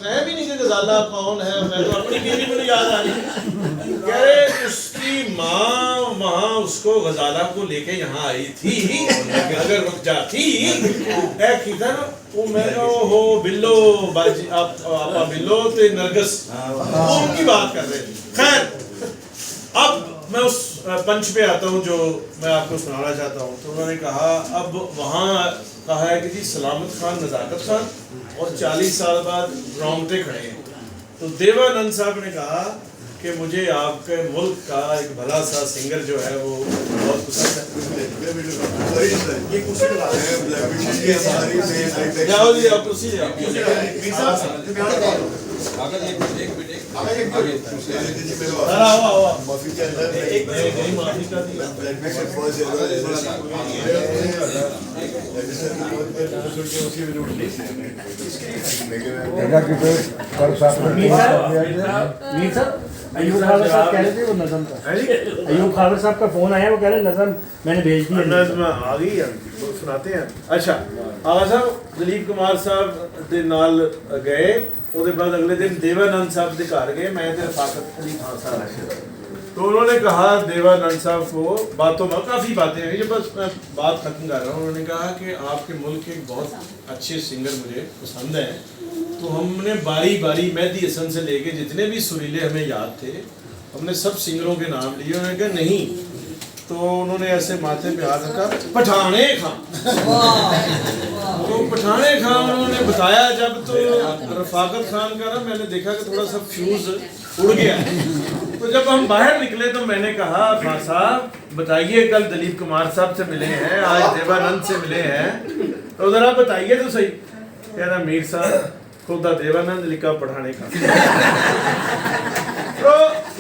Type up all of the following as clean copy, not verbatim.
میں بھی نہیں کہ غزالہ کون ہے, میں تو اپنی بیوی کو نہیں یاد آ رہی. کہہ رہے اس کی ماں وہاں اس کو غزالہ کو لے کے یہاں آئی تھی, اگر رک جاتی ایک ہی تھا نا وہ, میں کہا ہو بلو باجی آپ بلو تے نرگس, وہ ان کی بات کر رہے تھے. خیر اب میں اس پنچ پہ آتا ہوں جو میں آپ کو سنانا چاہتا ہوں. تو انہوں نے کہا اب وہاں کہا ہے کہ جی سلامت خان نزاکت خان اور 40 سال بعد رونگٹے کھڑے ہیں. تو دیوانند صاحب نے کہا کہ مجھے آپ کے ملک کا ایک بھلا سا سنگر جو ہے وہ بہت پسند ہے. جاؤ جی آپ اسی ایوب خاور صاحب کہہ رہے تھے وہ نظم کا, ایوب خاور صاحب کا فون آیا, وہ کہہ رہے نظم میں نے بھیج دی, نظم آ گئی, سناتے ہیں. اچھا آغا صاحب دلیپ کمار صاحب دے نال گئے, وہ دے بعد اگلے دن دیوانند صاحب دے گھر گئے, میں تے رفاقت علی خان صاحب. تو انہوں نے کہا دیوانند صاحب کو باتوں میں کافی باتیں ہیں, یہ بس میں بات ختم کر رہا ہوں. انہوں نے کہا کہ آپ کے ملک کے بہت اچھے سنگر مجھے پسند ہیں, تو ہم نے باری باری مہدی حسن سے لے کے جتنے بھی سریلے ہمیں یاد تھے ہم نے سب سنگروں کے نام لیے. انہوں نے کہا نہیں, تو انہوں نے ایسے ماتھے پہ ہاتھ رکھا, پٹھانے خان. تو پٹھانے خان انہوں نے بتایا جب, تو رفاقت خان کا نا میں نے دیکھا کہ تھوڑا سا فیوز اڑ گیا. تو جب ہم باہر نکلے تو میں نے کہا خان صاحب بتائیے کل دلیپ کمار صاحب سے ملے ہیں, آج دیوانند سے ملے ہیں, تو ذرا بتائیے تو صحیح. کہہ رہا میر صاحب خدا دیوانند لکھا پڑھانے کا. تو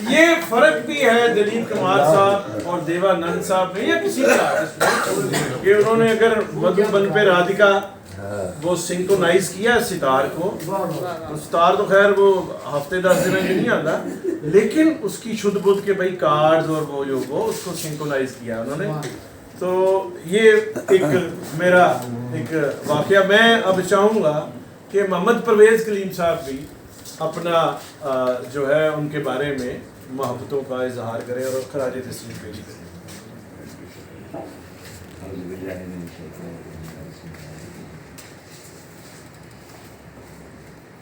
یہ فرق بھی ہے دلیپ کمار صاحب اور دیوانند صاحب میں یا کسی کا کہ انہوں نے اگر مدھوبن پہ رادھکا وہ سنکرونائز کیا ستار کو, ستار تو خیر وہ ہفتے 10 دن میں نہیں آتا, لیکن اس کی شدھ بدھ کے بھائی کارڈز اور وہ جو وہ اس کو سنکرونائز کیا انہوں نے. تو یہ ایک میرا ایک واقعہ. میں اب چاہوں گا کہ محمد پرویز کلیم صاحب بھی اپنا جو ہے ان کے بارے میں محبتوں کا اظہار کریں اور خراج تسلیم پیش کریں.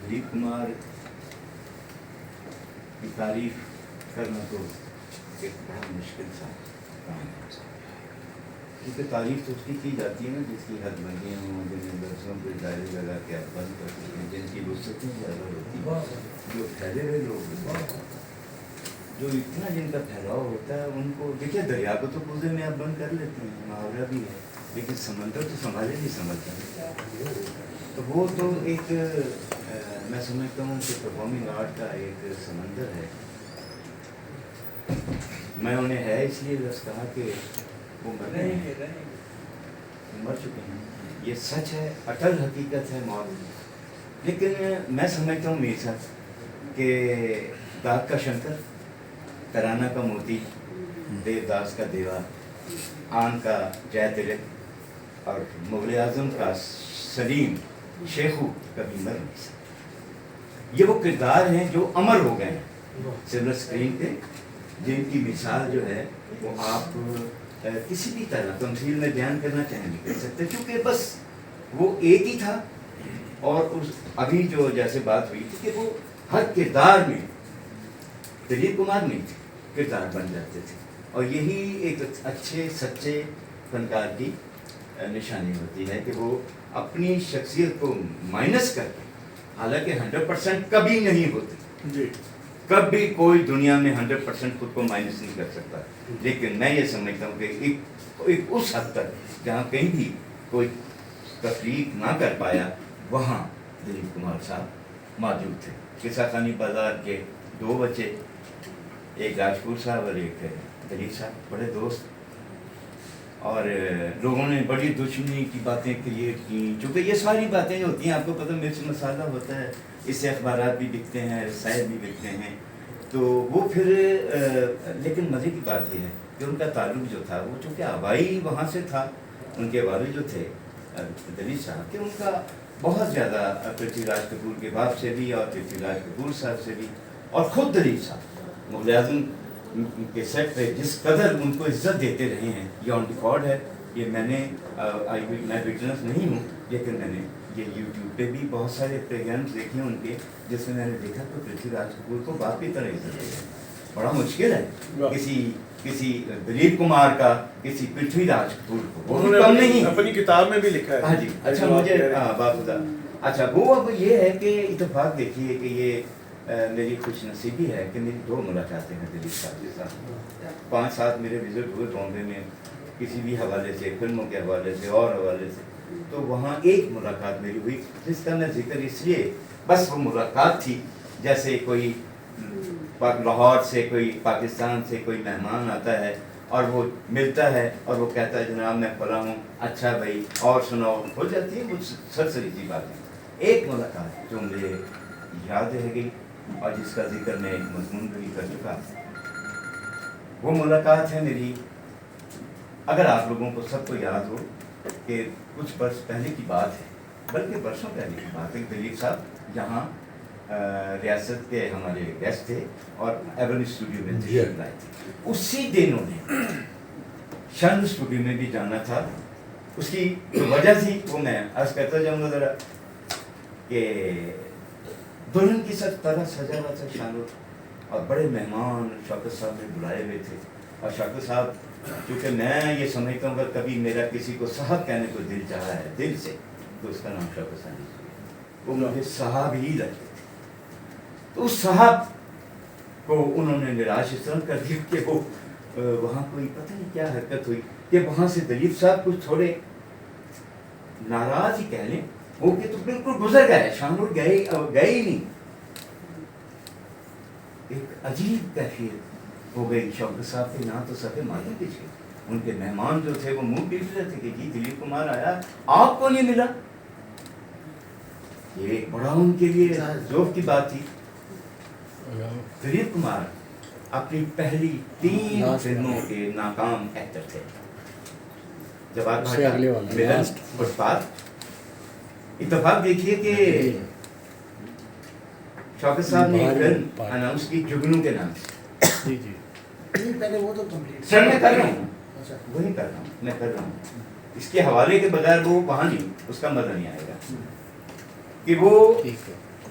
دلیپ کمار کی تعریف کرنا تو ایک بڑا مشکل تھا کام ہے, کیونکہ تعریف تو اس کی جاتی ہے نا جس کی حد بندیاں ہوں, جنہیں لفظوں پہ دائرے لگا کے آپ بند کر سکتے ہیں, جن کی وسعتیں زیادہ ہوتی ہیں, جو پھیلے ہوئے لوگ جو اتنا جن کا پھیلاؤ ہوتا ہے ان کو دیکھیے, دریا کو تو کوزے میں آپ بند کر لیتے ہیں, محاورہ بھی ہے, لیکن سمندر تو سنبھالے نہیں سمجھتے. تو وہ تو ایک میں سمجھتا ہوں کہ پرفارمنگ آرٹ کا ایک سمندر ہے. میں انہیں ہے اس لیے بس کہا کہ وہ مر چکے ہیں, یہ سچ ہے, اٹل حقیقت ہے موت. لیکن میں سمجھتا ہوں میر صاحب کہ داغ کا شنکر, ترانہ کا موتی, دیو داس کا دیوا, آن کا جے تلک اور مغل اعظم کا سلیم شیخو کبھی مر نہیں سکتے. یہ وہ کردار ہیں جو امر ہو گئے ہیں سلور اسکرین پہ, جن کی مثال جو ہے وہ آپ کسی بھی طرح تمثیل میں بیان کرنا چاہیں نہیں کر سکتے, کیونکہ بس وہ ایک ہی تھا. اور اس ابھی جو جیسے بات ہوئی تھی کہ وہ ہر کردار میں دلیپ کمار نہیں تھے, کردار بن جاتے تھے, اور یہی ایک اچھے سچے فنکار کی نشانی ہوتی ہے کہ وہ اپنی شخصیت کو مائنس کر کے, حالانکہ 100% کبھی نہیں ہوتی جی, کبھی کوئی دنیا میں 100% خود کو مائنس نہیں کر سکتا, لیکن میں یہ سمجھتا ہوں کہ ایک اس حد تک جہاں کہیں بھی کوئی تخلیق نہ کر پایا وہاں دلیپ کمار صاحب موجود تھے. قصہ خانی بازار کے 2 بچے, ایک راجپور صاحب اور ایک دلیپ صاحب, بڑے دوست, اور لوگوں نے بڑی دشمنی کی باتیں کریٹ کی, چونکہ یہ ساری باتیں ہوتی ہیں, آپ کو پتہ مرچ مسالہ ہوتا ہے, اس سے اخبارات بھی بکتے ہیں, رسائل بھی بکتے ہیں. تو وہ پھر لیکن مزے کی بات یہ ہے کہ ان کا تعلق جو تھا وہ چونکہ آبائی وہاں سے تھا, ان کے والد جو تھے دلیپ صاحب, کہ ان کا बहुत ज़्यादा पृथ्वीराज कपूर के बाप से भी और पृथ्वीराज कपूर साहब से भी और ख़ुद दलीप साहब मुग़ल आज़म के सेट पे जिस कदर उनको इज्जत देते रहे हैं, ये ऑन रिकॉर्ड है। ये मैं विटनेस नहीं हूँ, लेकिन मैंने ये यूट्यूब पे भी बहुत सारे प्रोग्राम्स देखे हैं उनके, जिसमें मैंने देखा तो पृथ्वीराज कपूर को बाप की तरह इज्जत देते हैं। बड़ा मुश्किल है किसी दिलीप कुमार का किसी पृथ्वीराज कपूर को, वो कम नहीं। अपनी किताब में भी लिखा है। हाँ जी, अच्छा मुझे बात अच्छा वो अब ये है कि इत्तेफाक देखिए कि ये मेरी खुशनसीबी है कि मेरी 2 मुलाकातें हैं दिलीप साहब के साथ। 5-7 मेरे विजिट हुए बॉम्बे में किसी भी हवाले से, फिल्मों के हवाले से और हवाले से, तो वहाँ एक मुलाकात मेरी हुई जिसका मैं जिक्र इसलिए, बस वो मुलाकात थी जैसे कोई लाहौर से कोई पाकिस्तान से कोई मेहमान आता है और वो मिलता है और वो कहता है जनाब मैं फला हूँ, अच्छा भाई और सुनाओ, हो जाती है कुछ सरसरी सी बातें। एक मुलाकात जो मुझे याद रह गई और जिसका जिक्र मैं एक मजमून भी कर चुका, वो मुलाकात है मेरी, अगर आप लोगों को सबको याद हो कि कुछ वर्ष पहले की बात है, बल्कि वर्षों पहले की बात है, दिलीप साहब यहाँ रियासत के हमारे गेस्ट थे और एवन स्टूडियो में तशरीफ लाए थे। उसी दिन उन्हें शन स्टूडियो में भी जाना था। उसकी जो वजह थी वो मैं अर्ज करता जाऊँगा ज़रा कि दुल्हन की सब तरह सजा हुआ था शानदार और बड़े मेहमान शौकत साहब ने बुलाए हुए थे। और शौकत साहब, क्योंकि मैं ये समझता हूँ कि कभी मेरा किसी को साहब कहने को दिल चाहा है दिल से, तो उसका नाम शौकत साहब है, वो मुझे साहब ही लगते थे। तो उस साहब को उन्होंने निराश इस तरह कर दिया कि वो वहाँ कोई पता नहीं क्या हरकत हुई कि वहाँ से दिलीप साहब कुछ थोड़े नाराज ही कह लें वो कि तो बिल्कुल गुजर गए, शानूर गए ही नहीं। एक अजीब कैफियत हो गई शौकत साहब के, ना तो सके मालूम पीछे उनके मेहमान जो थे वो मुंह पीट रहे थे कि जी दिलीप कुमार आया, आपको नहीं मिला। ये बड़ा उनके लिए जोफ की बात थी। दिलीप कुमार अपनी पहली 3 फिल्मों के नाकाम एक्टर थे। जवाब इत्तेफाक देखिए कि शौकत साहब ने एक फिल्म अनाउंस की जुगनू के नाम से। पहले वो तो कंप्लीट सर मैं कर रहा हूँ, वही कर रहा हूँ, मैं कर रहा हूँ। इसके हवाले के बगैर वो वहाँ नहीं, उसका मजा नहीं आएगा कि वो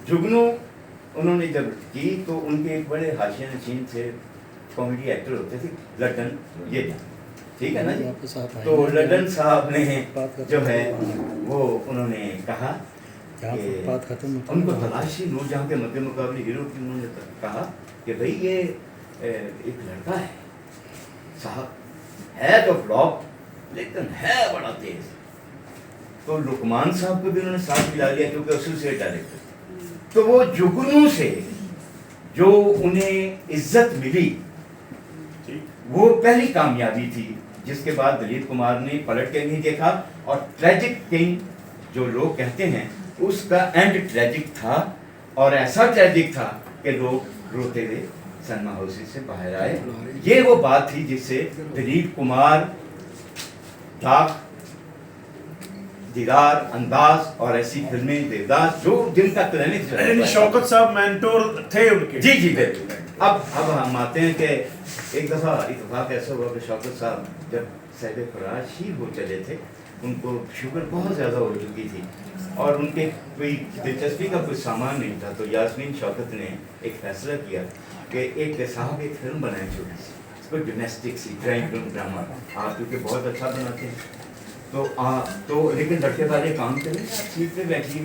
जुगनू उन्होंने जब की तो उनके एक बड़े हाशिया नशीन थे कॉमेडी एक्टर होते थे लड्डन, ये ठीक है ना जी। तो लड्डन साहब ने जो है वो उन्होंने कहा कि उनको तलाशी नूरजहां के मध्य मुकाबले हीरो की, उन्होंने कहा कि भाई ये एक लड़का है साहब, है तो फ्लॉप लेकिन है बड़ा तेज। तो लुकमान साहब को भी उन्होंने साथ मिला लिया क्योंकि एसोसिएट डायरेक्टर। तो वो जुगनू से जो उन्हें इज्जत मिली वो पहली कामयाबी थी, जिसके बाद दिलीप कुमार ने पलट के नहीं देखा और ट्रेजिक किंग जो लोग कहते हैं उसका एंड ट्रेजिक था और ऐसा ट्रेजिक था कि लोग रोते हुए सिनेमा हाउसेस से बाहर आए। ये वो बात थी जिससे दिलीप कुमार, डाक, दीदार, अंदाज और ऐसी फिल्में, देवदास, जो जिनका क्लिनिक शौकत साहब मेंटोर थे उनके। जी जी बिल्कुल। अब हम आते हैं कि एक दफ़ा इत्तेफाक ऐसा हुआ कि शौकत साहब जब सहब फराज शीर हो चले थे, उनको शुगर बहुत ज़्यादा हो चुकी थी और उनके कोई दिलचस्पी का कोई सामान नहीं था। तो यास्मीन शौकत ने एक फैसला किया कि एक साहब एक फिल्म बनाए छोटी सी, कोई डोमेस्टिक सी क्राइम ड्रामा, आप क्योंकि बहुत अच्छा बनाते हैं तो लेकिन लड़के वाले काम करें, सीट पे बैठिए